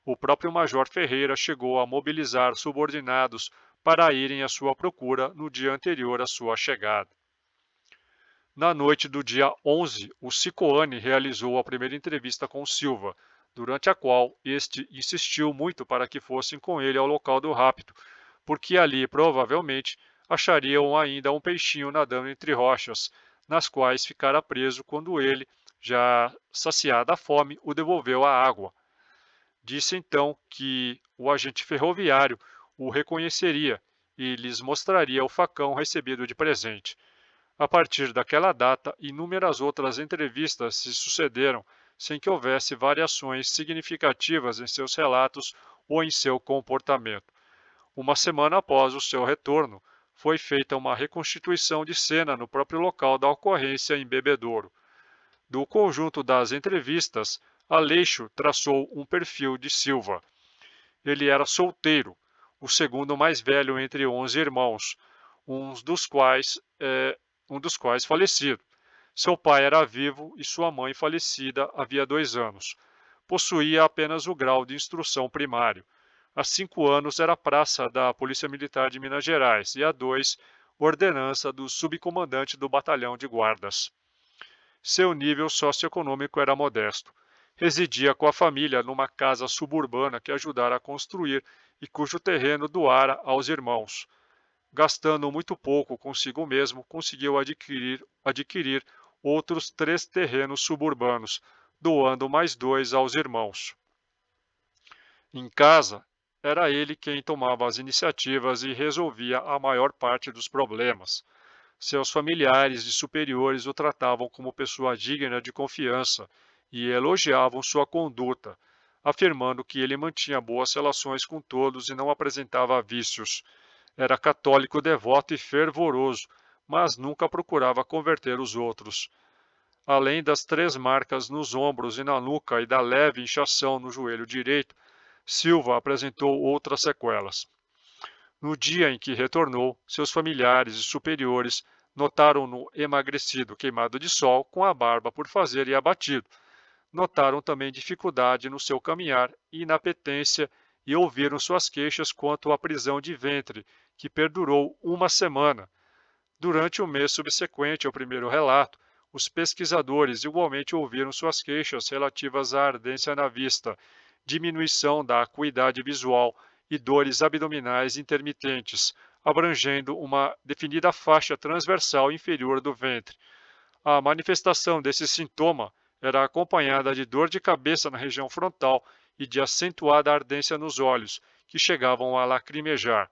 O próprio Major Ferreira chegou a mobilizar subordinados para irem à sua procura no dia anterior à sua chegada. Na noite do dia 11, o Cicoane realizou a primeira entrevista com Silva, durante a qual este insistiu muito para que fossem com ele ao local do rapto, porque ali provavelmente achariam ainda um peixinho nadando entre rochas, nas quais ficara preso quando ele, já saciada a fome, o devolveu à água. Disse então que o agente ferroviário o reconheceria e lhes mostraria o facão recebido de presente. A partir daquela data, inúmeras outras entrevistas se sucederam sem que houvesse variações significativas em seus relatos ou em seu comportamento. Uma semana após o seu retorno, foi feita uma reconstituição de cena no próprio local da ocorrência em Bebedouro. Do conjunto das entrevistas, Aleixo traçou um perfil de Silva. Ele era solteiro, o segundo mais velho entre 11 irmãos, um dos quais falecido. Seu pai era vivo e sua mãe falecida havia 2 anos. Possuía apenas o grau de instrução primário. Há 5 anos era praça da Polícia Militar de Minas Gerais e há 2, ordenança do subcomandante do Batalhão de Guardas. Seu nível socioeconômico era modesto. Residia com a família numa casa suburbana que ajudara a construir e cujo terreno doara aos irmãos. Gastando muito pouco consigo mesmo, conseguiu adquirir outros 3 terrenos suburbanos, doando mais 2 aos irmãos. Em casa, era ele quem tomava as iniciativas e resolvia a maior parte dos problemas. Seus familiares e superiores o tratavam como pessoa digna de confiança e elogiavam sua conduta, afirmando que ele mantinha boas relações com todos e não apresentava vícios. Era católico devoto e fervoroso, mas nunca procurava converter os outros. Além das 3 marcas nos ombros e na nuca e da leve inchação no joelho direito, Silva apresentou outras sequelas. No dia em que retornou, seus familiares e superiores notaram-no emagrecido, queimado de sol, com a barba por fazer e abatido. Notaram também dificuldade no seu caminhar e inapetência e ouviram suas queixas quanto à prisão de ventre, que perdurou uma semana. Durante o mês subsequente ao primeiro relato, os pesquisadores igualmente ouviram suas queixas relativas à ardência na vista, diminuição da acuidade visual e dores abdominais intermitentes, abrangendo uma definida faixa transversal inferior do ventre. A manifestação desse sintoma era acompanhada de dor de cabeça na região frontal e de acentuada ardência nos olhos, que chegavam a lacrimejar.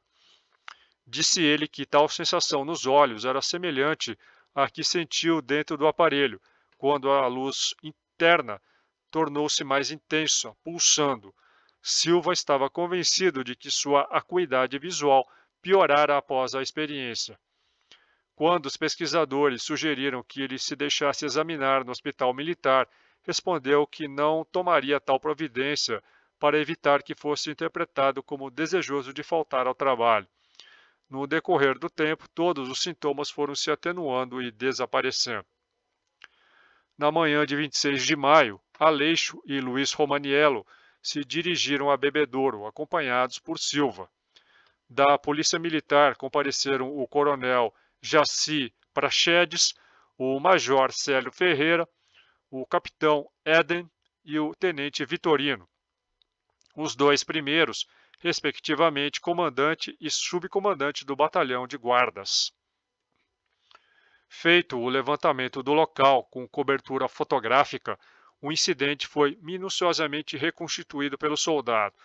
Disse ele que tal sensação nos olhos era semelhante à que sentiu dentro do aparelho, quando a luz interna tornou-se mais intensa, pulsando. Silva estava convencido de que sua acuidade visual piorara após a experiência. Quando os pesquisadores sugeriram que ele se deixasse examinar no hospital militar, respondeu que não tomaria tal providência para evitar que fosse interpretado como desejoso de faltar ao trabalho. No decorrer do tempo, todos os sintomas foram se atenuando e desaparecendo. Na manhã de 26 de maio, Aleixo e Luiz Romaniello se dirigiram a Bebedouro, acompanhados por Silva. Da Polícia Militar compareceram o coronel Jaci Praxedes, o major Célio Ferreira, o capitão Éden e o tenente Vitorino. Os dois primeiros, respectivamente, comandante e subcomandante do batalhão de guardas. Feito o levantamento do local com cobertura fotográfica, o incidente foi minuciosamente reconstituído pelo soldado,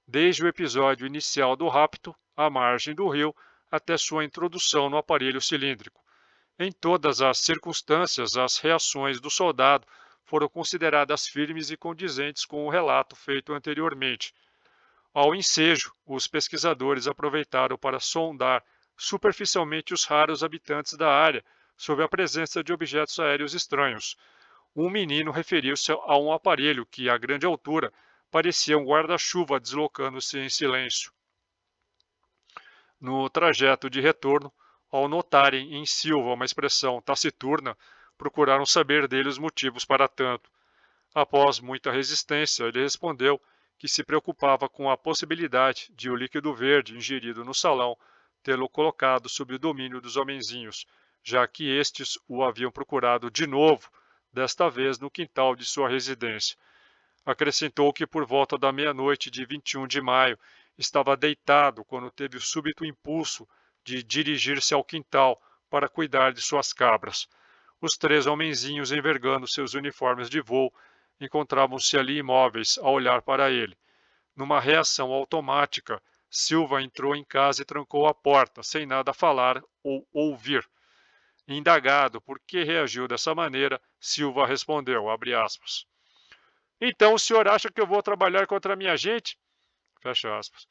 desde o episódio inicial do rapto, à margem do rio, até sua introdução no aparelho cilíndrico. Em todas as circunstâncias, as reações do soldado foram consideradas firmes e condizentes com o relato feito anteriormente. Ao ensejo, os pesquisadores aproveitaram para sondar superficialmente os raros habitantes da área sobre a presença de objetos aéreos estranhos. Um menino referiu-se a um aparelho que, a grande altura, parecia um guarda-chuva deslocando-se em silêncio. No trajeto de retorno, ao notarem em Silva uma expressão taciturna, procuraram saber dele os motivos para tanto. Após muita resistência, ele respondeu que se preocupava com a possibilidade de o líquido verde ingerido no salão tê-lo colocado sob o domínio dos homenzinhos, já que estes o haviam procurado de novo, desta vez no quintal de sua residência. Acrescentou que por volta da meia-noite de 21 de maio estava deitado quando teve o súbito impulso de dirigir-se ao quintal para cuidar de suas cabras. Os três homenzinhos, envergando seus uniformes de voo, encontravam-se ali imóveis a olhar para ele. Numa reação automática, Silva entrou em casa e trancou a porta, sem nada falar ou ouvir. Indagado por que reagiu dessa maneira, Silva respondeu, abre aspas, então o senhor acha que eu vou trabalhar contra a minha gente? Fecha aspas.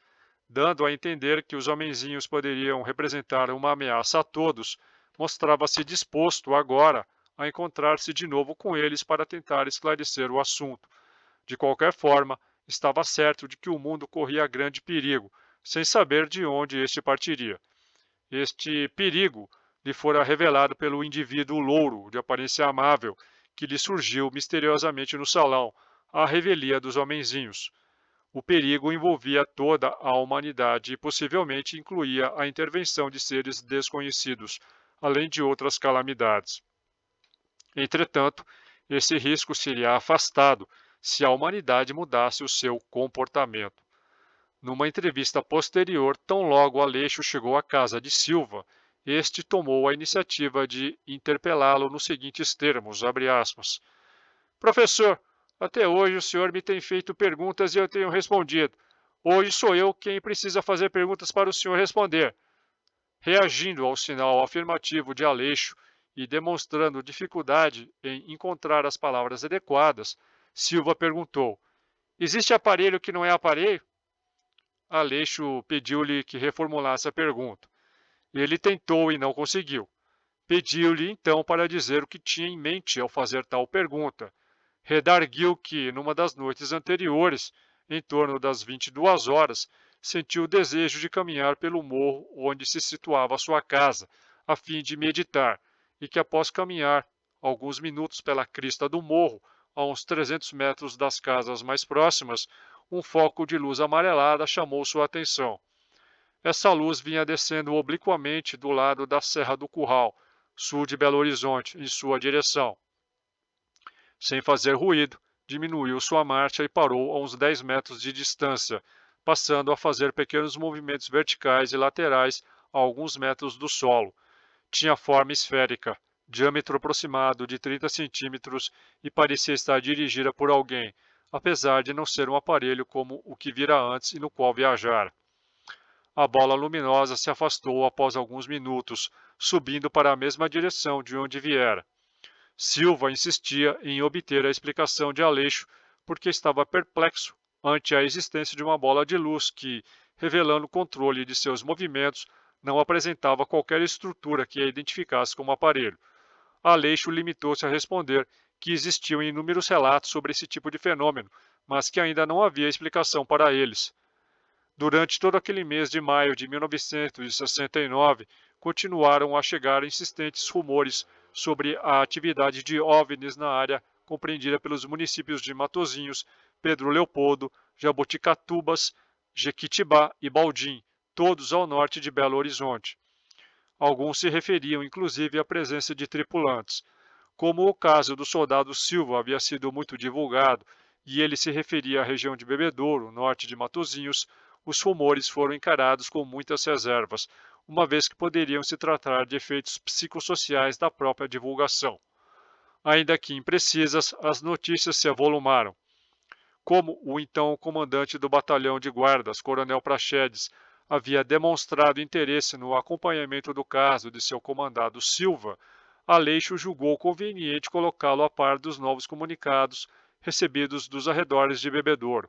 Dando a entender que os homenzinhos poderiam representar uma ameaça a todos, mostrava-se disposto agora a encontrar-se de novo com eles para tentar esclarecer o assunto. De qualquer forma, estava certo de que o mundo corria grande perigo, sem saber de onde este partiria. Este perigo lhe fora revelado pelo indivíduo louro, de aparência amável, que lhe surgiu misteriosamente no salão, à revelia dos homenzinhos. O perigo envolvia toda a humanidade e possivelmente incluía a intervenção de seres desconhecidos, além de outras calamidades. Entretanto, esse risco seria afastado se a humanidade mudasse o seu comportamento. Numa entrevista posterior, tão logo Aleixo chegou à casa de Silva, este tomou a iniciativa de interpelá-lo nos seguintes termos, abre aspas, professor, até hoje o senhor me tem feito perguntas e eu tenho respondido. Hoje sou eu quem precisa fazer perguntas para o senhor responder. Reagindo ao sinal afirmativo de Aleixo e demonstrando dificuldade em encontrar as palavras adequadas, Silva perguntou, existe aparelho que não é aparelho? Aleixo pediu-lhe que reformulasse a pergunta. Ele tentou e não conseguiu. Pediu-lhe então para dizer o que tinha em mente ao fazer tal pergunta. Redarguiu que, numa das noites anteriores, em torno das 22 horas, sentiu o desejo de caminhar pelo morro onde se situava sua casa, a fim de meditar, e que após caminhar alguns minutos pela crista do morro, a uns 300 metros das casas mais próximas, um foco de luz amarelada chamou sua atenção. Essa luz vinha descendo obliquamente do lado da Serra do Curral, sul de Belo Horizonte, em sua direção. Sem fazer ruído, diminuiu sua marcha e parou a uns 10 metros de distância, passando a fazer pequenos movimentos verticais e laterais a alguns metros do solo. Tinha forma esférica, diâmetro aproximado de 30 centímetros e parecia estar dirigida por alguém, apesar de não ser um aparelho como o que vira antes e no qual viajara. A bola luminosa se afastou após alguns minutos, subindo para a mesma direção de onde viera. Silva insistia em obter a explicação de Aleixo porque estava perplexo ante a existência de uma bola de luz que, revelando o controle de seus movimentos, não apresentava qualquer estrutura que a identificasse como aparelho. Aleixo limitou-se a responder que existiam inúmeros relatos sobre esse tipo de fenômeno, mas que ainda não havia explicação para eles. Durante todo aquele mês de maio de 1969, continuaram a chegar insistentes rumores sobre a atividade de OVNIs na área compreendida pelos municípios de Matozinhos, Pedro Leopoldo, Jaboticatubas, Jequitibá e Baldim, todos ao norte de Belo Horizonte. Alguns se referiam inclusive à presença de tripulantes. Como o caso do soldado Silva havia sido muito divulgado e ele se referia à região de Bebedouro, norte de Matozinhos, os rumores foram encarados com muitas reservas, uma vez que poderiam se tratar de efeitos psicossociais da própria divulgação. Ainda que imprecisas, as notícias se avolumaram. Como o então comandante do batalhão de guardas, Coronel Praxedes, havia demonstrado interesse no acompanhamento do caso de seu comandado Silva, Aleixo julgou conveniente colocá-lo a par dos novos comunicados recebidos dos arredores de Bebedouro.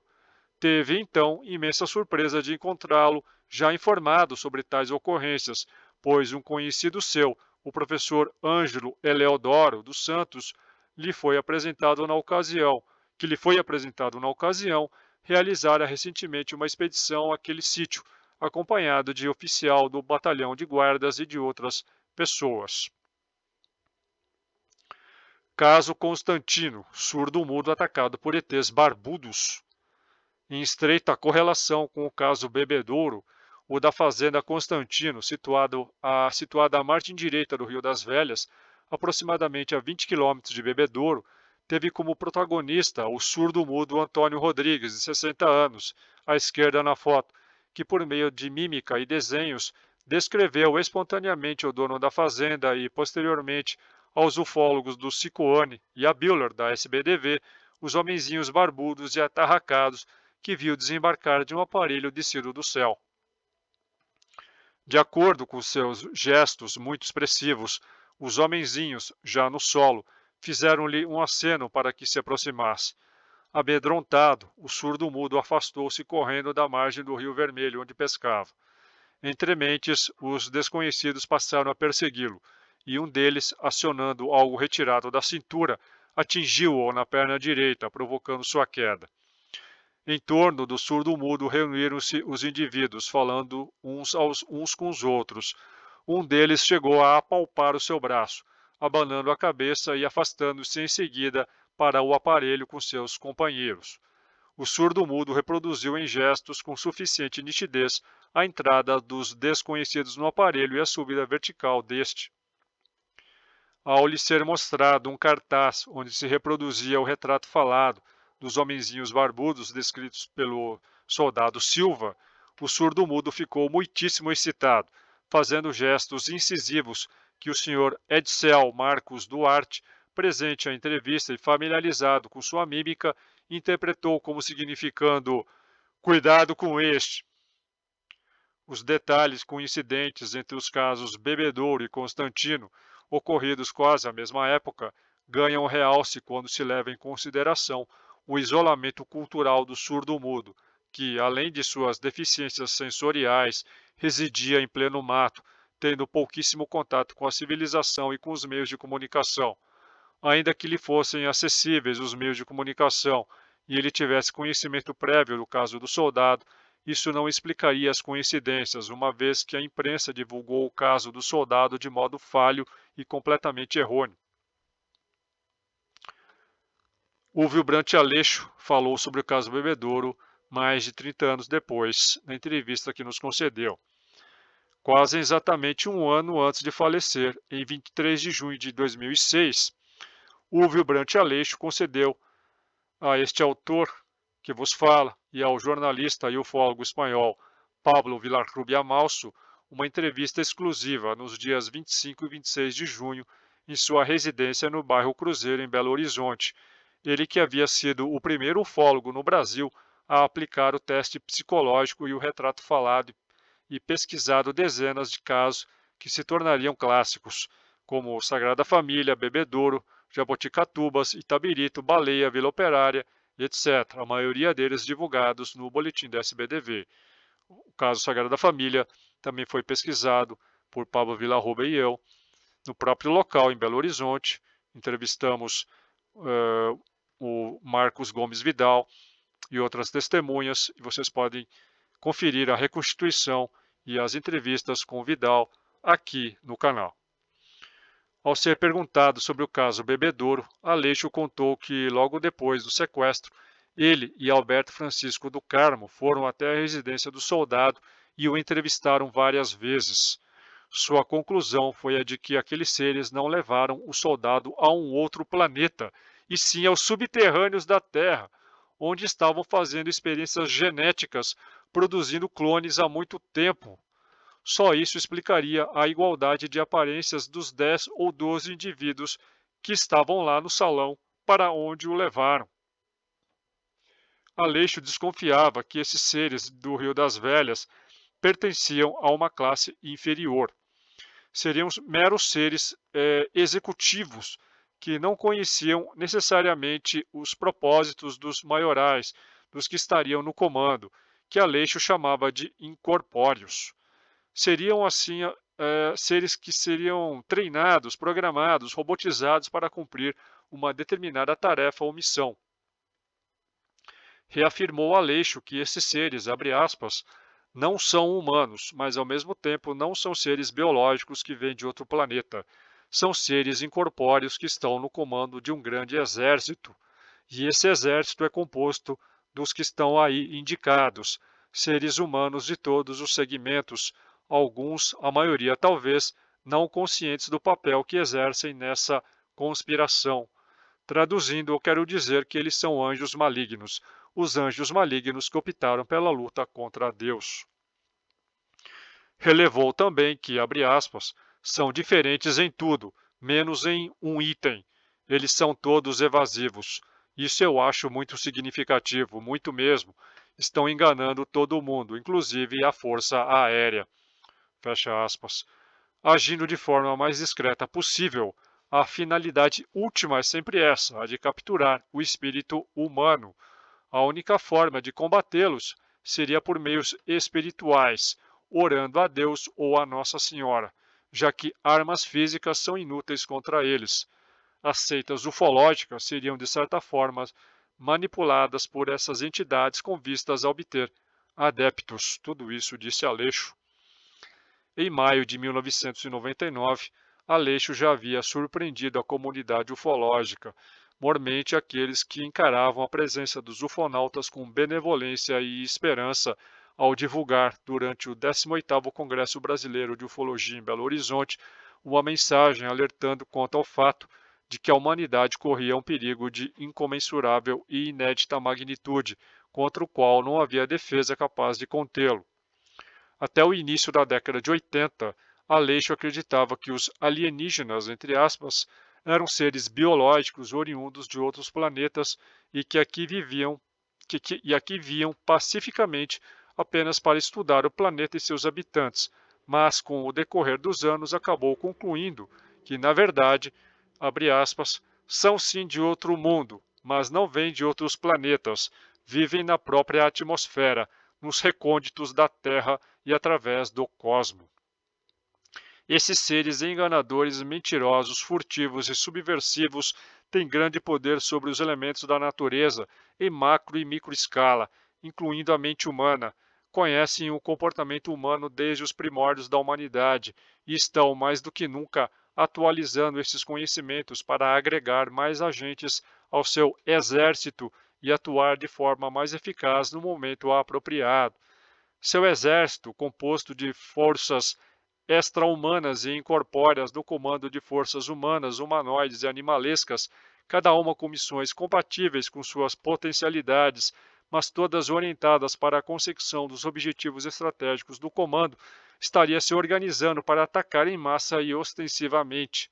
Teve, então, imensa surpresa de encontrá-lo já informado sobre tais ocorrências, pois um conhecido seu, o professor Ângelo Eleodoro dos Santos, lhe foi apresentado na ocasião, realizara recentemente uma expedição àquele sítio, acompanhado de oficial do batalhão de guardas e de outras pessoas. Caso Constantino, surdo-mudo atacado por ETs barbudos. Em estreita correlação com o caso Bebedouro, o da fazenda Constantino, situada à margem direita do Rio das Velhas, aproximadamente a 20 quilômetros de Bebedouro, teve como protagonista o surdo-mudo Antônio Rodrigues, de 60 anos, à esquerda na foto, que por meio de mímica e desenhos descreveu espontaneamente o dono da fazenda e, posteriormente, aos ufólogos do Cicoane e a Bueller, da SBDV, os homenzinhos barbudos e atarracados que viu desembarcar de um aparelho descido do céu. De acordo com seus gestos muito expressivos, os homenzinhos, já no solo, fizeram-lhe um aceno para que se aproximasse. Amedrontado, o surdo-mudo afastou-se correndo da margem do Rio Vermelho, onde pescava. Entre mentes, os desconhecidos passaram a persegui-lo, e um deles, acionando algo retirado da cintura, atingiu-o na perna direita, provocando sua queda. Em torno do surdo-mudo reuniram-se os indivíduos, falando uns com os outros. Um deles chegou a apalpar o seu braço, abanando a cabeça e afastando-se em seguida para o aparelho com seus companheiros. O surdo-mudo reproduziu em gestos com suficiente nitidez a entrada dos desconhecidos no aparelho e a subida vertical deste. Ao lhe ser mostrado um cartaz onde se reproduzia o retrato falado dos homenzinhos barbudos descritos pelo soldado Silva, o surdo-mudo ficou muitíssimo excitado, fazendo gestos incisivos que o senhor Edsel Marcos Duarte, presente à entrevista e familiarizado com sua mímica, interpretou como significando "cuidado com este". Os detalhes coincidentes entre os casos Bebedouro e Constantino, ocorridos quase à mesma época, ganham realce quando se leva em consideração o isolamento cultural do surdo-mudo, que, além de suas deficiências sensoriais, residia em pleno mato, tendo pouquíssimo contato com a civilização e com os meios de comunicação. Ainda que lhe fossem acessíveis os meios de comunicação e ele tivesse conhecimento prévio do caso do soldado, isso não explicaria as coincidências, uma vez que a imprensa divulgou o caso do soldado de modo falho e completamente errôneo. O Vilbrante Aleixo falou sobre o caso Bebedouro mais de 30 anos depois, na entrevista que nos concedeu. Quase exatamente um ano antes de falecer, em 23 de junho de 2006, o Vilbrante Aleixo concedeu a este autor que vos fala e ao jornalista e ufólogo espanhol Pablo Villarrubia Malso uma entrevista exclusiva nos dias 25 e 26 de junho em sua residência no bairro Cruzeiro, em Belo Horizonte. Ele que havia sido o primeiro ufólogo no Brasil a aplicar o teste psicológico e o retrato falado e pesquisado dezenas de casos que se tornariam clássicos, como Sagrada Família, Bebedouro, Jaboticatubas, Itabirito, Baleia, Vila Operária, etc., a maioria deles divulgados no boletim da SBDV. O caso Sagrada Família também foi pesquisado por Pablo Villarrubia e eu, no próprio local, em Belo Horizonte. Entrevistamos o Marcos Gomes Vidal e outras testemunhas, e vocês podem conferir a reconstituição e as entrevistas com Vidal aqui no canal. Ao ser perguntado sobre o caso Bebedouro, Aleixo contou que, logo depois do sequestro, ele e Alberto Francisco do Carmo foram até a residência do soldado e o entrevistaram várias vezes. Sua conclusão foi a de que aqueles seres não levaram o soldado a um outro planeta, e sim aos subterrâneos da Terra, onde estavam fazendo experiências genéticas, produzindo clones há muito tempo. Só isso explicaria a igualdade de aparências dos 10 ou 12 indivíduos que estavam lá no salão para onde o levaram. Aleixo desconfiava que esses seres do Rio das Velhas pertenciam a uma classe inferior. Seriam meros seres executivos que não conheciam necessariamente os propósitos dos maiorais, dos que estariam no comando, que Aleixo chamava de incorpóreos. Seriam assim seres que seriam treinados, programados, robotizados para cumprir uma determinada tarefa ou missão. Reafirmou Aleixo que esses seres, abre aspas, não são humanos, mas ao mesmo tempo não são seres biológicos que vêm de outro planeta. São seres incorpóreos que estão no comando de um grande exército. E esse exército é composto dos que estão aí indicados, seres humanos de todos os segmentos, alguns, a maioria talvez, não conscientes do papel que exercem nessa conspiração. Traduzindo, eu quero dizer que eles são anjos malignos, os anjos malignos que optaram pela luta contra Deus. Relevou também que, abre aspas, são diferentes em tudo, menos em um item. Eles são todos evasivos. Isso eu acho muito significativo, muito mesmo. Estão enganando todo mundo, inclusive a Força Aérea. Fecha aspas. Agindo de forma mais discreta possível, a finalidade última é sempre essa, a de capturar o espírito humano. A única forma de combatê-los seria por meios espirituais, orando a Deus ou a Nossa Senhora, já que armas físicas são inúteis contra eles. As seitas ufológicas seriam, de certa forma, manipuladas por essas entidades com vistas a obter adeptos. Tudo isso disse Aleixo. Em maio de 1999, Aleixo já havia surpreendido a comunidade ufológica, mormente aqueles que encaravam a presença dos ufonautas com benevolência e esperança ao divulgar, durante o 18º Congresso Brasileiro de Ufologia em Belo Horizonte, uma mensagem alertando quanto ao fato de que a humanidade corria um perigo de incomensurável e inédita magnitude, contra o qual não havia defesa capaz de contê-lo. Até o início da década de 80, Aleixo acreditava que os alienígenas, entre aspas, eram seres biológicos oriundos de outros planetas e que aqui viviam aqui viam pacificamente apenas para estudar o planeta e seus habitantes, mas com o decorrer dos anos acabou concluindo que, na verdade, abre aspas, são sim de outro mundo, mas não vêm de outros planetas, vivem na própria atmosfera, nos recônditos da Terra e através do cosmo. Esses seres enganadores, mentirosos, furtivos e subversivos têm grande poder sobre os elementos da natureza em macro e microescala, incluindo a mente humana. Conhecem o comportamento humano desde os primórdios da humanidade e estão, mais do que nunca, atualizando esses conhecimentos para agregar mais agentes ao seu exército e atuar de forma mais eficaz no momento apropriado. Seu exército, composto de forças extra-humanas e incorpóreas no comando de forças humanas, humanoides e animalescas, cada uma com missões compatíveis com suas potencialidades, mas todas orientadas para a consecução dos objetivos estratégicos do comando, estaria se organizando para atacar em massa e ostensivamente.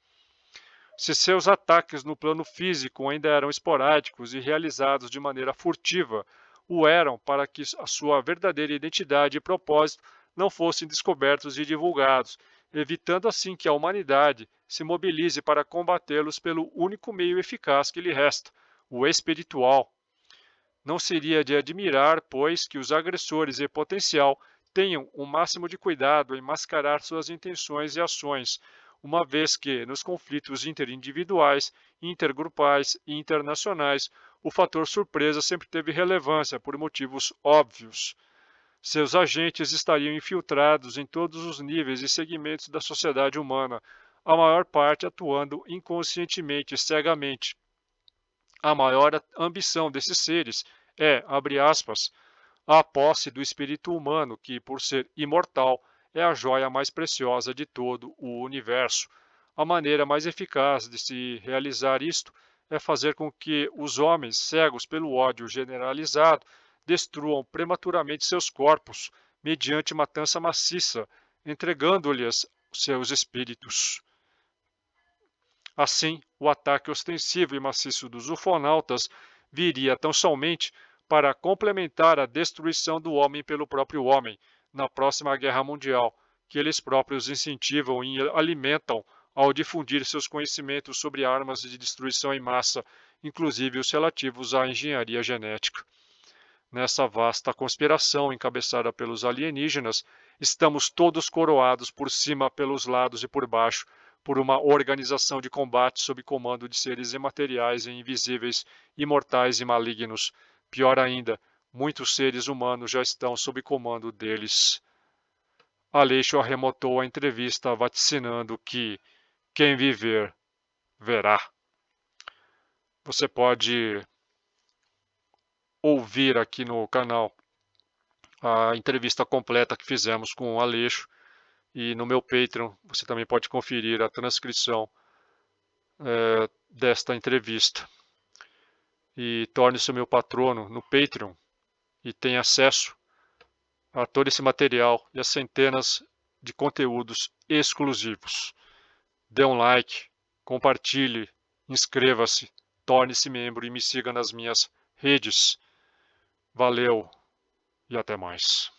Se seus ataques no plano físico ainda eram esporádicos e realizados de maneira furtiva, o eram para que a sua verdadeira identidade e propósito não fossem descobertos e divulgados, evitando assim que a humanidade se mobilize para combatê-los pelo único meio eficaz que lhe resta, o espiritual. Não seria de admirar, pois, que os agressores em potencial tenham o máximo de cuidado em mascarar suas intenções e ações, uma vez que, nos conflitos interindividuais, intergrupais e internacionais, o fator surpresa sempre teve relevância por motivos óbvios. Seus agentes estariam infiltrados em todos os níveis e segmentos da sociedade humana, a maior parte atuando inconscientemente e cegamente. A maior ambição desses seres é, abre aspas, a posse do espírito humano, que, por ser imortal, é a joia mais preciosa de todo o universo. A maneira mais eficaz de se realizar isto é fazer com que os homens, cegos pelo ódio generalizado, destruam prematuramente seus corpos, mediante matança maciça, entregando-lhes seus espíritos. Assim, o ataque ostensivo e maciço dos ufonautas viria tão somente para complementar a destruição do homem pelo próprio homem na próxima guerra mundial, que eles próprios incentivam e alimentam ao difundir seus conhecimentos sobre armas de destruição em massa, inclusive os relativos à engenharia genética. Nessa vasta conspiração encabeçada pelos alienígenas, estamos todos coroados por cima, pelos lados e por baixo, por uma organização de combate sob comando de seres imateriais e invisíveis, imortais e malignos. Pior ainda, muitos seres humanos já estão sob comando deles. Aleixo arremotou a entrevista, vaticinando que quem viver, verá. Você pode ouvir aqui no canal a entrevista completa que fizemos com o Aleixo, e no meu Patreon você também pode conferir a transcrição desta entrevista. E torne-se meu patrono no Patreon e tenha acesso a todo esse material e a centenas de conteúdos exclusivos. Dê um like, compartilhe, inscreva-se, torne-se membro e me siga nas minhas redes. Valeu e até mais.